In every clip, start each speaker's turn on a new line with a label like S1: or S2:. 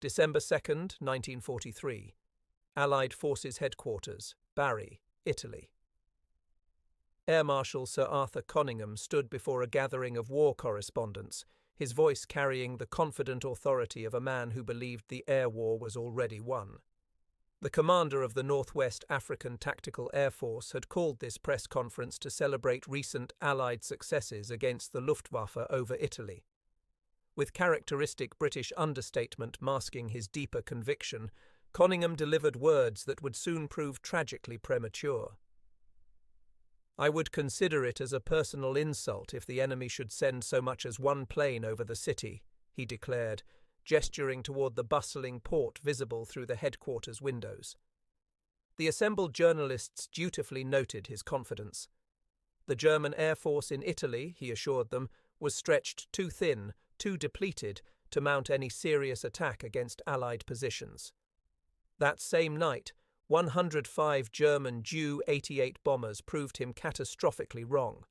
S1: December 2nd, 1943. Allied Forces Headquarters, Bari, Italy. Air Marshal Sir Arthur Conyngham stood before a gathering of war correspondents, his voice carrying the confident authority of a man who believed the air war was already won. The commander of the Northwest African Tactical Air Force had called this press conference to celebrate recent Allied successes against the Luftwaffe over Italy. With characteristic British understatement masking his deeper conviction, Conyngham delivered words that would soon prove tragically premature. "I would consider it as a personal insult if the enemy should send so much as one plane over the city," he declared, gesturing toward the bustling port visible through the headquarters windows. The assembled journalists dutifully noted his confidence. The German Air Force in Italy, he assured them, was stretched too thin, too depleted, to mount any serious attack against Allied positions. That same night, 105 German Ju-88 bombers proved him catastrophically wrong,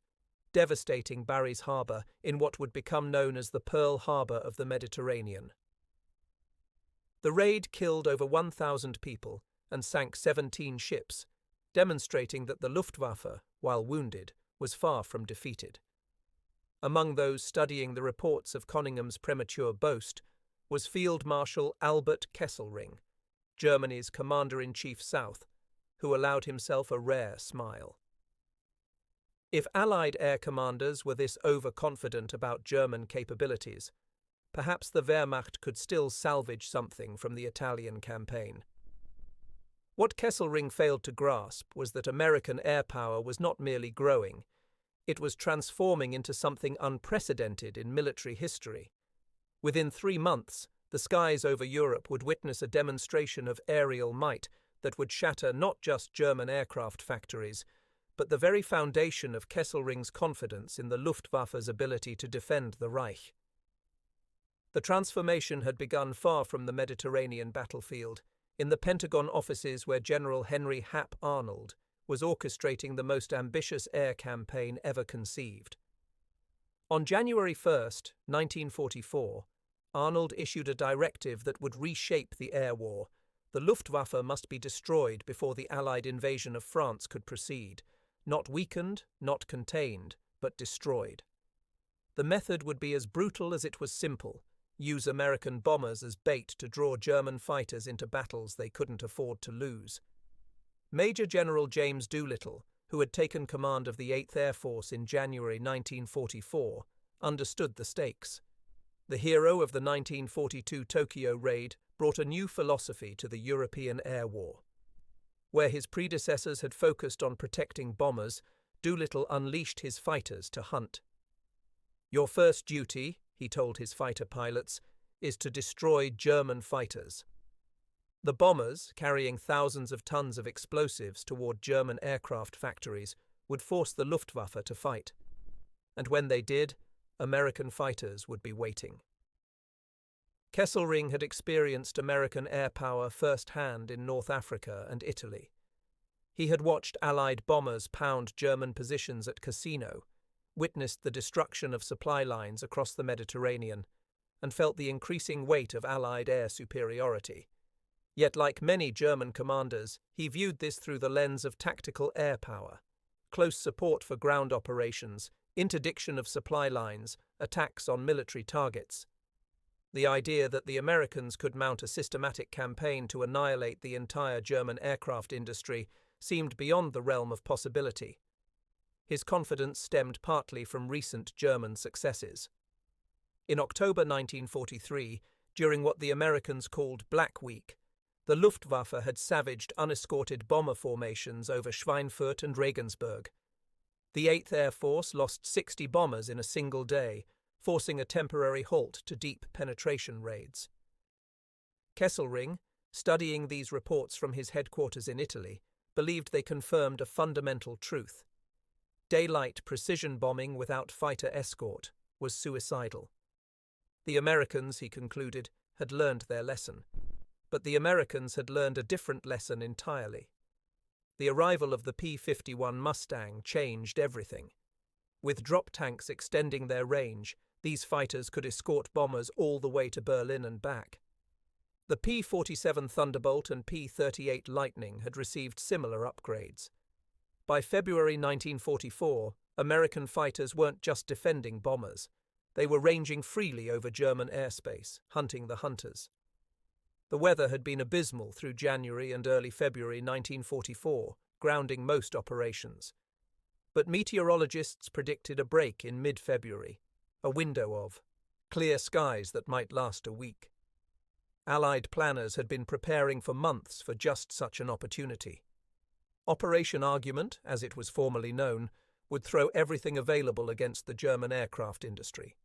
S1: devastating Bari's harbour in what would become known as the Pearl Harbor of the Mediterranean. The raid killed over 1,000 people and sank 17 ships, demonstrating that the Luftwaffe, while wounded, was far from defeated. Among those studying the reports of Coningham's premature boast was Field Marshal Albert Kesselring, Germany's Commander-in-Chief South, who allowed himself a rare smile. If Allied air commanders were this overconfident about German capabilities, perhaps the Wehrmacht could still salvage something from the Italian campaign. What Kesselring failed to grasp was that American air power was not merely growing, it was transforming into something unprecedented in military history. Within 3 months, the skies over Europe would witness a demonstration of aerial might that would shatter not just German aircraft factories, but the very foundation of Kesselring's confidence in the Luftwaffe's ability to defend the Reich. The transformation had begun far from the Mediterranean battlefield, in the Pentagon offices where General Henry Hap Arnold was orchestrating the most ambitious air campaign ever conceived. On January 1st, 1944, Arnold issued a directive that would reshape the air war. The Luftwaffe must be destroyed before the Allied invasion of France could proceed, not weakened, not contained, but destroyed. The method would be as brutal as it was simple: use American bombers as bait to draw German fighters into battles they couldn't afford to lose. Major General James Doolittle, who had taken command of the 8th Air Force in January 1944, understood the stakes. The hero of the 1942 Tokyo raid brought a new philosophy to the European air war. Where his predecessors had focused on protecting bombers, Doolittle unleashed his fighters to hunt. "Your first duty," he told his fighter pilots, "is to destroy German fighters." The bombers, carrying thousands of tons of explosives toward German aircraft factories, would force the Luftwaffe to fight. And when they did, American fighters would be waiting. Kesselring had experienced American air power firsthand in North Africa and Italy. He had watched Allied bombers pound German positions at Cassino, witnessed the destruction of supply lines across the Mediterranean, and felt the increasing weight of Allied air superiority. Yet, like many German commanders, he viewed this through the lens of tactical air power: close support for ground operations, interdiction of supply lines, attacks on military targets. The idea that the Americans could mount a systematic campaign to annihilate the entire German aircraft industry seemed beyond the realm of possibility. His confidence stemmed partly from recent German successes. In October 1943, during what the Americans called Black Week, the Luftwaffe had savaged unescorted bomber formations over Schweinfurt and Regensburg. The 8th Air Force lost 60 bombers in a single day, forcing a temporary halt to deep penetration raids. Kesselring, studying these reports from his headquarters in Italy, believed they confirmed a fundamental truth. Daylight precision bombing without fighter escort was suicidal. The Americans, he concluded, had learned their lesson. But the Americans had learned a different lesson entirely. The arrival of the P-51 Mustang changed everything. With drop tanks extending their range, these fighters could escort bombers all the way to Berlin and back. The P-47 Thunderbolt and P-38 Lightning had received similar upgrades. By February 1944, American fighters weren't just defending bombers. They were ranging freely over German airspace, hunting the hunters. The weather had been abysmal through January and early February 1944, grounding most operations. But meteorologists predicted a break in mid-February, a window of clear skies that might last a week. Allied planners had been preparing for months for just such an opportunity. Operation Argument, as it was formerly known, would throw everything available against the German aircraft industry.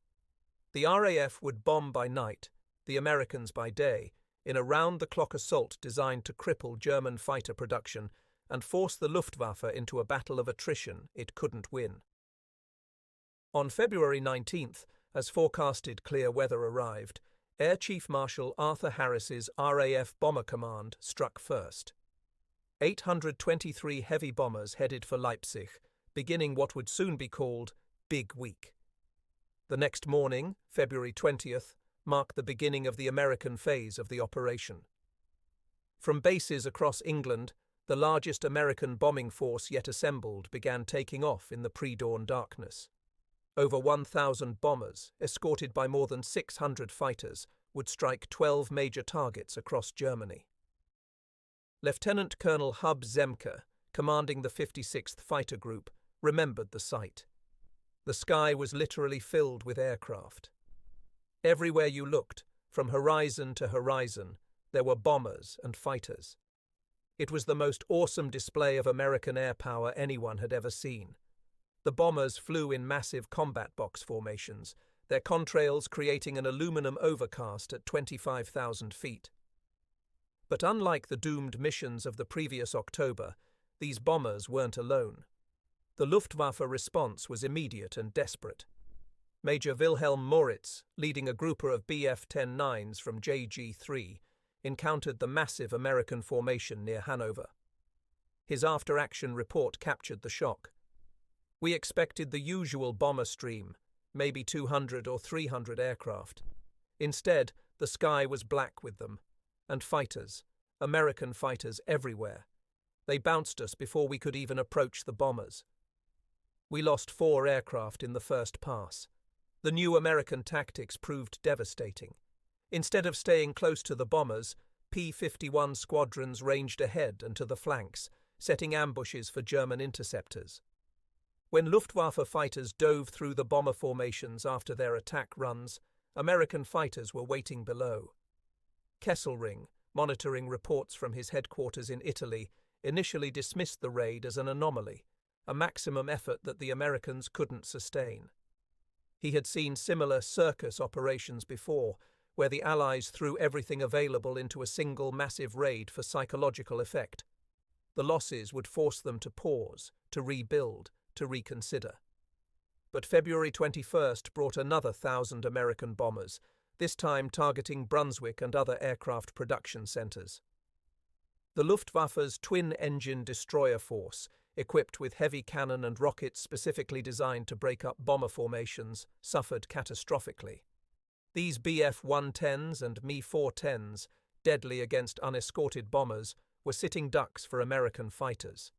S1: The RAF would bomb by night, the Americans by day, in a round-the-clock assault designed to cripple German fighter production and force the Luftwaffe into a battle of attrition it couldn't win. On February 19th, as forecasted clear weather arrived, Air Chief Marshal Arthur Harris's RAF Bomber Command struck first. 823 heavy bombers headed for Leipzig, beginning what would soon be called Big Week. The next morning, February 20th, marked the beginning of the American phase of the operation. From bases across England, the largest American bombing force yet assembled began taking off in the pre-dawn darkness. Over 1,000 bombers, escorted by more than 600 fighters, would strike 12 major targets across Germany. Lieutenant Colonel Hub Zemke, commanding the 56th Fighter Group, remembered the sight. The sky was literally filled with aircraft. Everywhere you looked, from horizon to horizon, there were bombers and fighters. It was the most awesome display of American air power anyone had ever seen. The bombers flew in massive combat box formations, their contrails creating an aluminum overcast at 25,000 feet. But unlike the doomed missions of the previous October, these bombers weren't alone. The Luftwaffe response was immediate and desperate. Major Wilhelm Moritz, leading a grouper of Bf-10-9s from JG-3, encountered the massive American formation near Hanover. His after-action report captured the shock. We expected the usual bomber stream, maybe 200 or 300 aircraft. Instead, the sky was black with them. And fighters, American fighters everywhere. They bounced us before we could even approach the bombers. We lost 4 aircraft in the first pass. The new American tactics proved devastating. Instead of staying close to the bombers, P-51 squadrons ranged ahead and to the flanks, setting ambushes for German interceptors. When Luftwaffe fighters dove through the bomber formations after their attack runs, American fighters were waiting below. Kesselring, monitoring reports from his headquarters in Italy, initially dismissed the raid as an anomaly, a maximum effort that the Americans couldn't sustain. He had seen similar circus operations before, where the Allies threw everything available into a single massive raid for psychological effect. The losses would force them to pause, to rebuild, to reconsider. But February 21st brought another 1,000 American bombers, this time targeting Brunswick and other aircraft production centers. The Luftwaffe's twin-engine destroyer force, equipped with heavy cannon and rockets specifically designed to break up bomber formations, suffered catastrophically. These Bf-110s and Me-410s, deadly against unescorted bombers, were sitting ducks for American fighters.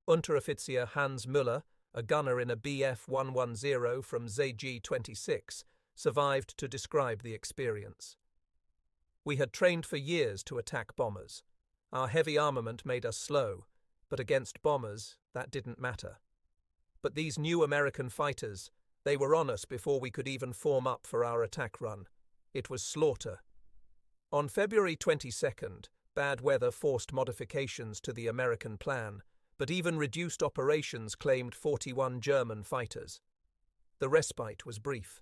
S1: Unteroffizier Hans Müller, a gunner in a Bf-110 from ZG-26, survived to describe the experience. We had trained for years to attack bombers. Our heavy armament made us slow, but against bombers, that didn't matter. But these new American fighters, they were on us before we could even form up for our attack run. It was slaughter. On February 22nd, bad weather forced modifications to the American plan, but even reduced operations claimed 41 German fighters. The respite was brief.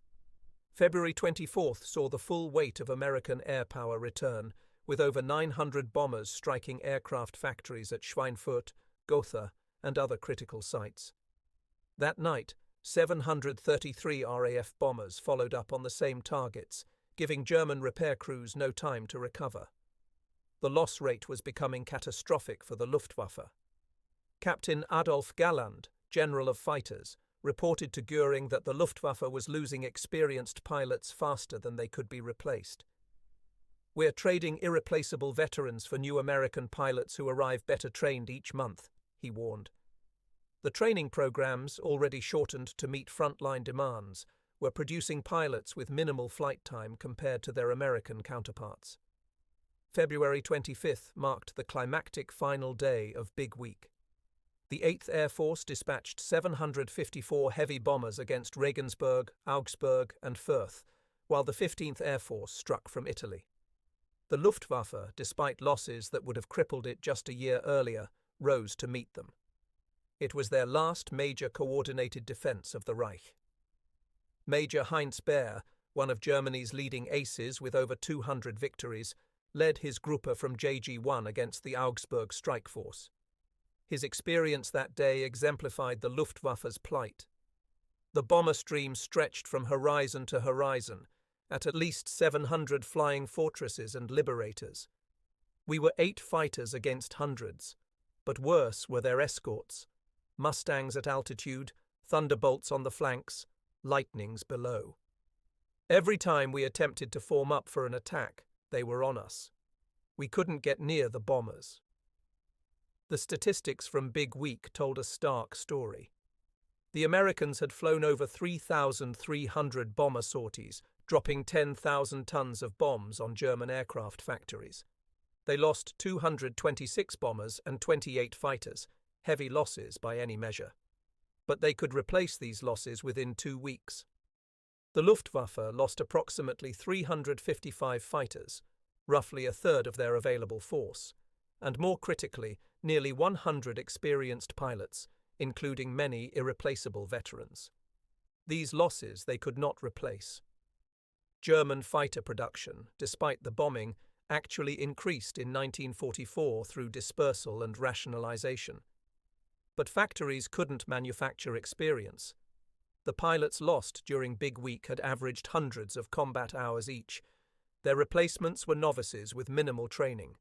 S1: February 24th saw the full weight of American air power return, with over 900 bombers striking aircraft factories at Schweinfurt, Gotha, and other critical sites. That night, 733 RAF bombers followed up on the same targets, giving German repair crews no time to recover. The loss rate was becoming catastrophic for the Luftwaffe. Captain Adolf Galland, General of Fighters, reported to Göring that the Luftwaffe was losing experienced pilots faster than they could be replaced. "We're trading irreplaceable veterans for new American pilots who arrive better trained each month," he warned. The training programs, already shortened to meet frontline demands, were producing pilots with minimal flight time compared to their American counterparts. February 25th marked the climactic final day of Big Week. The 8th Air Force dispatched 754 heavy bombers against Regensburg, Augsburg, and Fürth, while the 15th Air Force struck from Italy. The Luftwaffe, despite losses that would have crippled it just a year earlier, rose to meet them. It was their last major coordinated defense of the Reich. Major Heinz Baer, one of Germany's leading aces with over 200 victories, led his Gruppe from JG-1 against the Augsburg strike force. His experience that day exemplified the Luftwaffe's plight. The bomber stream stretched from horizon to horizon, at least 700 flying fortresses and liberators. We were 8 fighters against hundreds, but worse were their escorts: Mustangs at altitude, Thunderbolts on the flanks, Lightnings below. Every time we attempted to form up for an attack, they were on us. We couldn't get near the bombers. The statistics from Big Week told a stark story. The Americans had flown over 3,300 bomber sorties, dropping 10,000 tons of bombs on German aircraft factories. They lost 226 bombers and 28 fighters, heavy losses by any measure. But they could replace these losses within 2 weeks. The Luftwaffe lost approximately 355 fighters, roughly a third of their available force, and more critically, nearly 100 experienced pilots, including many irreplaceable veterans. These losses they could not replace. German fighter production, despite the bombing, actually increased in 1944 through dispersal and rationalization. But factories couldn't manufacture experience. The pilots lost during Big Week had averaged hundreds of combat hours each. Their replacements were novices with minimal training.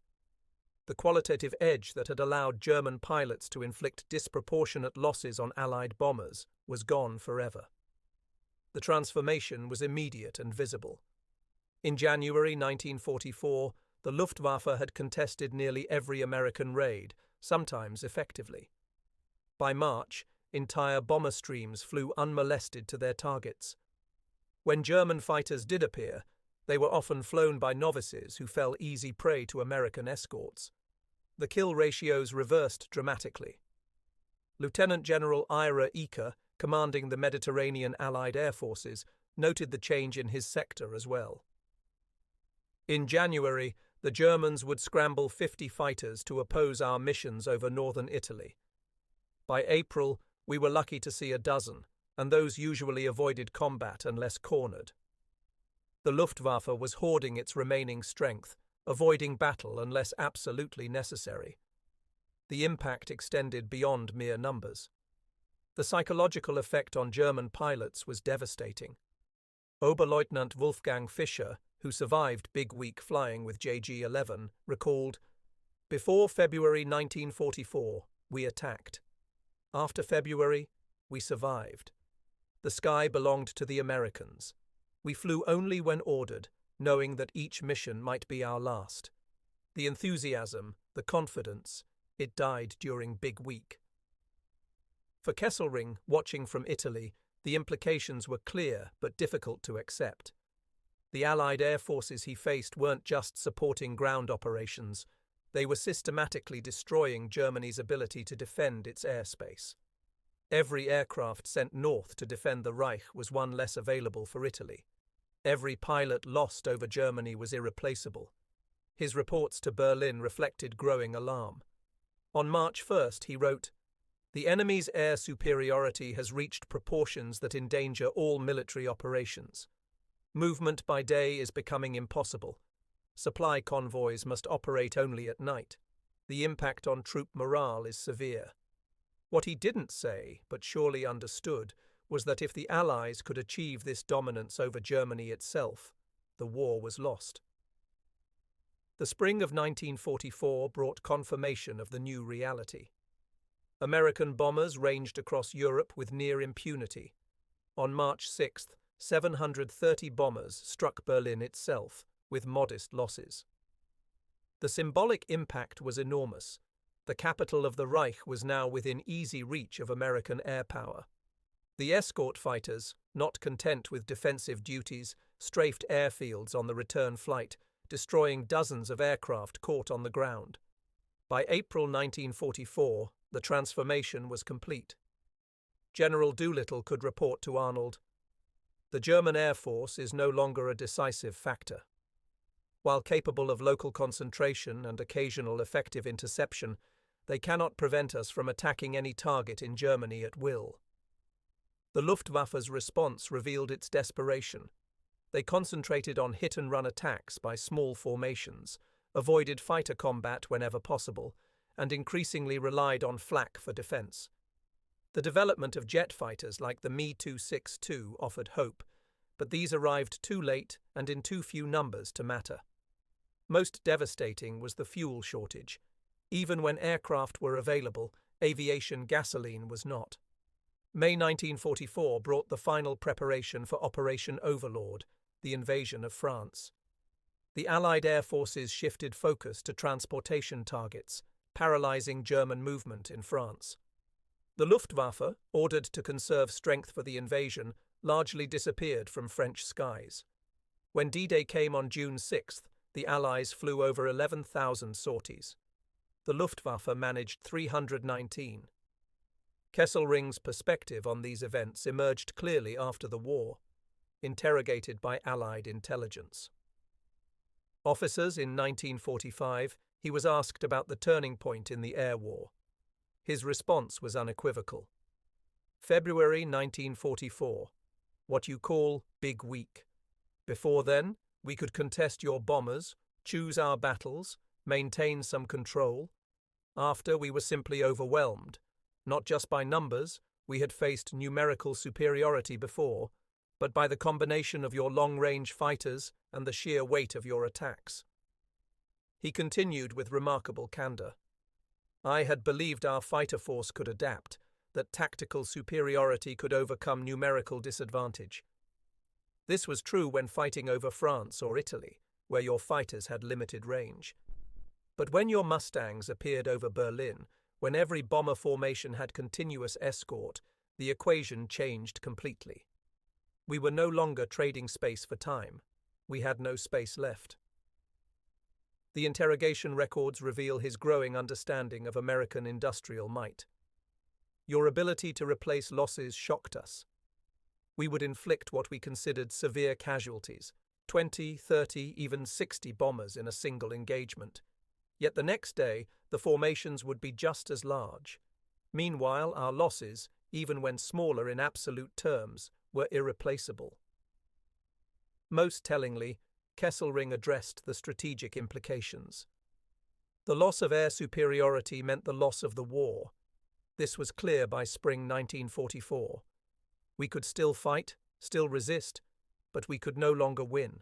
S1: The qualitative edge that had allowed German pilots to inflict disproportionate losses on Allied bombers was gone forever. The transformation was immediate and visible. In January 1944, the Luftwaffe had contested nearly every American raid, sometimes effectively. By March, entire bomber streams flew unmolested to their targets. When German fighters did appear, they were often flown by novices who fell easy prey to American escorts. The kill ratios reversed dramatically. Lieutenant General Ira Eaker, commanding the Mediterranean Allied Air Forces, noted the change in his sector as well. In January, the Germans would scramble 50 fighters to oppose our missions over northern Italy. By April, we were lucky to see a dozen, and those usually avoided combat unless cornered. The Luftwaffe was hoarding its remaining strength, avoiding battle unless absolutely necessary. The impact extended beyond mere numbers. The psychological effect on German pilots was devastating. Oberleutnant Wolfgang Fischer, who survived Big Week flying with JG-11, recalled, "Before February 1944, we attacked. After February, we survived. The sky belonged to the Americans. We flew only when ordered, knowing that each mission might be our last. The enthusiasm, the confidence, it died during Big Week." For Kesselring, watching from Italy, the implications were clear but difficult to accept. The Allied air forces he faced weren't just supporting ground operations, they were systematically destroying Germany's ability to defend its airspace. Every aircraft sent north to defend the Reich was one less available for Italy. Every pilot lost over Germany was irreplaceable. His reports to Berlin reflected growing alarm. On March 1st, he wrote, "The enemy's air superiority has reached proportions that endanger all military operations. Movement by day is becoming impossible. Supply convoys must operate only at night. The impact on troop morale is severe." What he didn't say, but surely understood, was that if the Allies could achieve this dominance over Germany itself, the war was lost. The spring of 1944 brought confirmation of the new reality. American bombers ranged across Europe with near impunity. On March 6th, 730 bombers struck Berlin itself, with modest losses. The symbolic impact was enormous. The capital of the Reich was now within easy reach of American air power. The escort fighters, not content with defensive duties, strafed airfields on the return flight, destroying dozens of aircraft caught on the ground. By April 1944, the transformation was complete. General Doolittle could report to Arnold, "The German Air Force is no longer a decisive factor. While capable of local concentration and occasional effective interception, they cannot prevent us from attacking any target in Germany at will." The Luftwaffe's response revealed its desperation. They concentrated on hit-and-run attacks by small formations, avoided fighter combat whenever possible, and increasingly relied on flak for defense. The development of jet fighters like the Me-262 offered hope, but these arrived too late and in too few numbers to matter. Most devastating was the fuel shortage. Even when aircraft were available, aviation gasoline was not. May 1944 brought the final preparation for Operation Overlord, the invasion of France. The Allied air forces shifted focus to transportation targets, paralyzing German movement in France. The Luftwaffe, ordered to conserve strength for the invasion, largely disappeared from French skies. When D-Day came on June 6th, the Allies flew over 11,000 sorties. The Luftwaffe managed 319. Kesselring's perspective on these events emerged clearly after the war, interrogated by Allied intelligence. Officers in 1945, he was asked about the turning point in the air war. His response was unequivocal. February 1944. What you call Big Week. Before then, we could contest your bombers, choose our battles, maintain some control. After, we were simply overwhelmed. Not just by numbers, we had faced numerical superiority before, but by the combination of your long-range fighters and the sheer weight of your attacks. He continued with remarkable candor. I had believed our fighter force could adapt, that tactical superiority could overcome numerical disadvantage. This was true when fighting over France or Italy, where your fighters had limited range. But when your Mustangs appeared over Berlin, when every bomber formation had continuous escort, the equation changed completely. We were no longer trading space for time. We had no space left. The interrogation records reveal his growing understanding of American industrial might. Your ability to replace losses shocked us. We would inflict what we considered severe casualties, 20, 30, even 60 bombers in a single engagement. Yet the next day, the formations would be just as large. Meanwhile, our losses, even when smaller in absolute terms, were irreplaceable. Most tellingly, Kesselring addressed the strategic implications. The loss of air superiority meant the loss of the war. This was clear by spring 1944. We could still fight, still resist, but we could no longer win.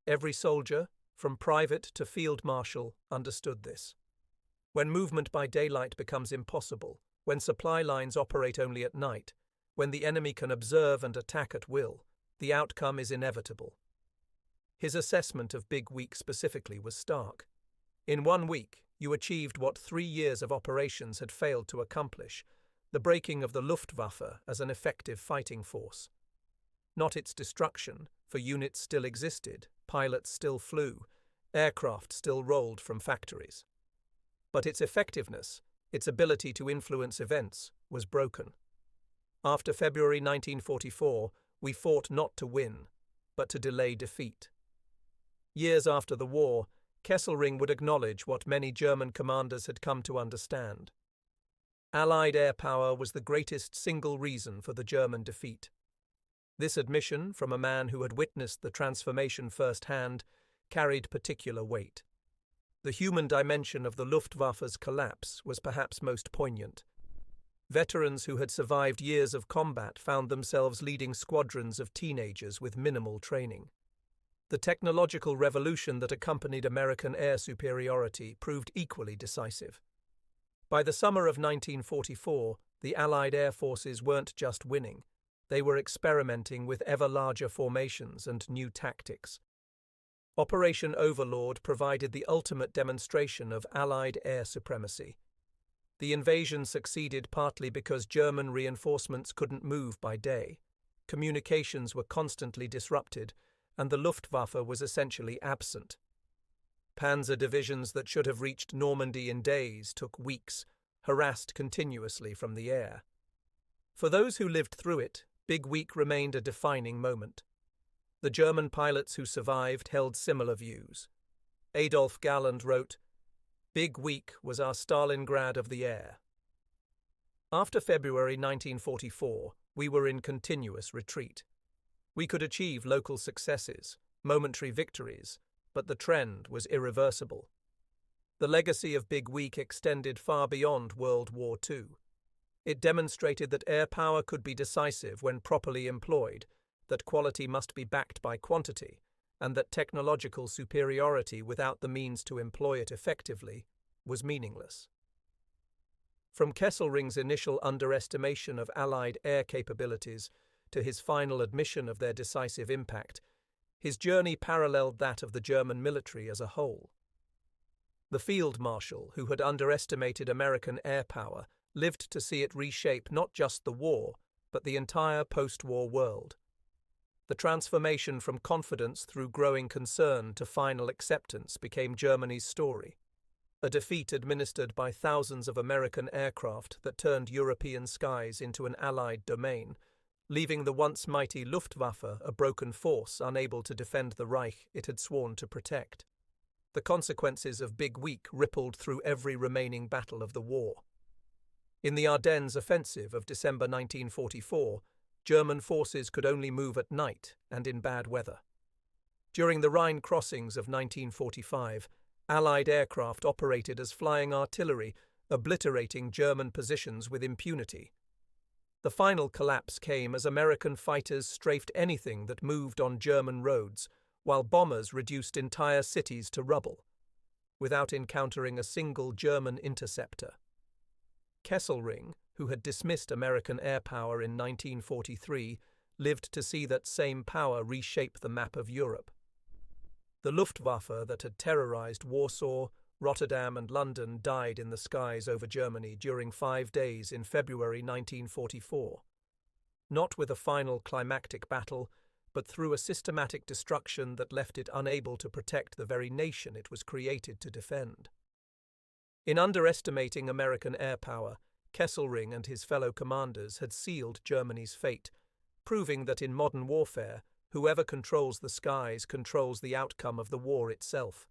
S1: Every soldier, from private to field marshal, understood this. When movement by daylight becomes impossible, when supply lines operate only at night, when the enemy can observe and attack at will, the outcome is inevitable. His assessment of Big Week specifically was stark. In 1 week, you achieved what 3 years of operations had failed to accomplish, the breaking of the Luftwaffe as an effective fighting force. Not its destruction, for units still existed, pilots still flew, aircraft still rolled from factories. But its effectiveness, its ability to influence events, was broken. After February 1944, we fought not to win, but to delay defeat. Years after the war, Kesselring would acknowledge what many German commanders had come to understand. Allied air power was the greatest single reason for the German defeat. This admission, from a man who had witnessed the transformation firsthand, carried particular weight. The human dimension of the Luftwaffe's collapse was perhaps most poignant. Veterans who had survived years of combat found themselves leading squadrons of teenagers with minimal training. The technological revolution that accompanied American air superiority proved equally decisive. By the summer of 1944, the Allied air forces weren't just winning. They were experimenting with ever larger formations and new tactics. Operation Overlord provided the ultimate demonstration of Allied air supremacy. The invasion succeeded partly because German reinforcements couldn't move by day, communications were constantly disrupted, and the Luftwaffe was essentially absent. Panzer divisions that should have reached Normandy in days took weeks, harassed continuously from the air. For those who lived through it, Big Week remained a defining moment. The German pilots who survived held similar views. Adolf Galland wrote, "Big Week was our Stalingrad of the air." After February 1944, we were in continuous retreat. We could achieve local successes, momentary victories, but the trend was irreversible. The legacy of Big Week extended far beyond World War II. It demonstrated that air power could be decisive when properly employed, that quality must be backed by quantity, and that technological superiority without the means to employ it effectively was meaningless. From Kesselring's initial underestimation of Allied air capabilities to his final admission of their decisive impact, his journey paralleled that of the German military as a whole. The Field Marshal, who had underestimated American air power, lived to see it reshape not just the war, but the entire post-war world. The transformation from confidence through growing concern to final acceptance became Germany's story, a defeat administered by thousands of American aircraft that turned European skies into an Allied domain, leaving the once mighty Luftwaffe a broken force unable to defend the Reich it had sworn to protect. The consequences of Big Week rippled through every remaining battle of the war. In the Ardennes offensive of December 1944, German forces could only move at night and in bad weather. During the Rhine crossings of 1945, Allied aircraft operated as flying artillery, obliterating German positions with impunity. The final collapse came as American fighters strafed anything that moved on German roads, while bombers reduced entire cities to rubble, without encountering a single German interceptor. Kesselring, who had dismissed American air power in 1943, lived to see that same power reshape the map of Europe. The Luftwaffe that had terrorized Warsaw, Rotterdam and London died in the skies over Germany during 5 days in February 1944. Not with a final climactic battle, but through a systematic destruction that left it unable to protect the very nation it was created to defend. In underestimating American air power, Kesselring and his fellow commanders had sealed Germany's fate, proving that in modern warfare, whoever controls the skies controls the outcome of the war itself.